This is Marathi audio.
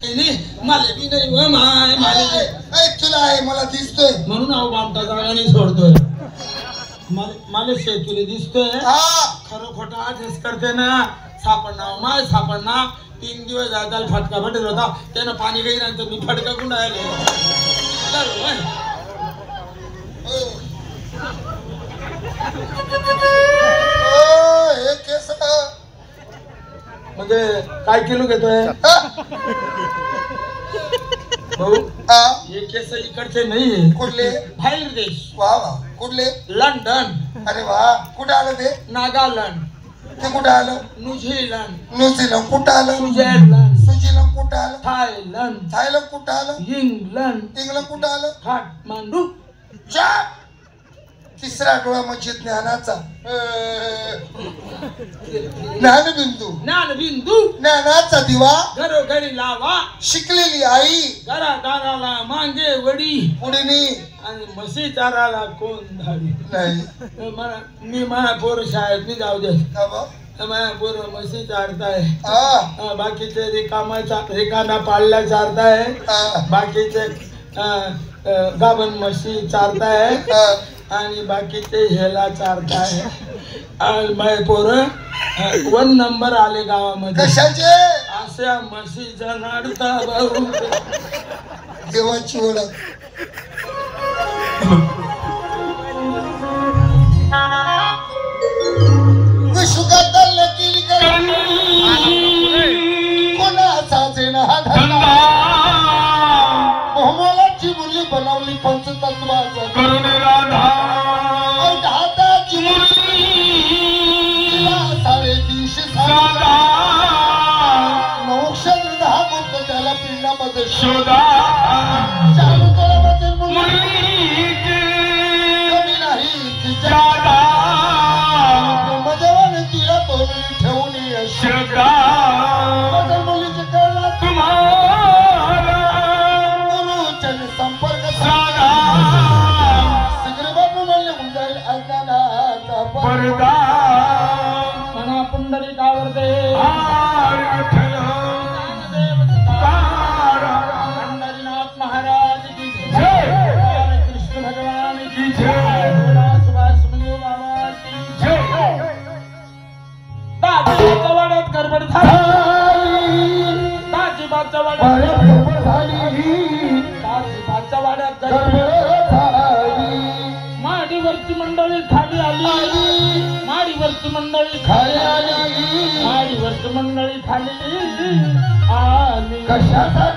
मला बी नाही हो माय मला तुला आहे मला दिसतोय म्हणून अहो बामटा जागाने सोडतोय मला शेतुले दिसतोय खरं खोटं आधीच करते ना सापडणार माय सापडणार 3 दिवस जायला फटका भेटत होता त्यानं पाणी काही नंतर मी फटका कुठं आले हे केस म्हणजे काय किलो घेतोय भाऊ हे केस इकडचे नाही कुठले बाहेर देश वा वा कुठले लंडन अरे वा कुठे आलं ते नागालँड ते कुठे आलं न्यूझीलंड न्यूझीलंड कुठे आलं स्वित्झर्लंड स्वित्झर्लंड कुठे आलं थायलंड थायलंड कुठे आलं इंग्लंड कुठे आलं काठमांडू तिसरा डोळा म्हणजे ज्ञानाचा ज्ञानबिंदू ज्ञानाचा दिवा घरोघरी लावा शिकलेली आई घरादाराला मांगे वडी पुढीनी आणि म्हशी चाराला कोण धाडी नाही मी माझ्या पोर शाळेत जाऊ दे माझ्या पोर म्हशी चारताय बाकीचे रिकामा पाळल्या चारताय बाकीचे गाभण म्हशी चारताय आणि बाकीचे हेला चारताय आणि माझे पोर 1 नंबर आले गावामध्ये कशाचे अशा म्हशीचा नाडता भाऊ देवाची ओळख विशुकातल लकील कोणाचा जेना धंदा मोहमलाची मुरली बनवली पंचतत्वाचा करून राधा धाताची मुरली 350 साधा मोक्ष 10 गुप्त त्याला पिंडामध्ये शोधा चालू तळामध्ये मुरली कमी नाही तिच्या मजवाने तिला तोडून ठेवून श्रद्धा माझ्या मुलीचे कळला तुम्हाला गुरुचन संपर्क साधा सिगरे बाबू म्हणले मुंजाईल अज्ञानाचा पडदा मना पुंडलिक आवरते पंढरीनाथ महाराज की जय कृष्ण भगवान की जय सुभाष मुनि बाबा की जय दाजीबाच्या वाड्यात गडबड झाली दाजीबाच्या वाड्यात गडबड झाली दाजीबाच्या वाड्यात गडबड झाली माडीवरची मंडळी खाली आली माडीवरची मंडळी खाली आली माडीवरची मंडळी खाली आली कशासाठी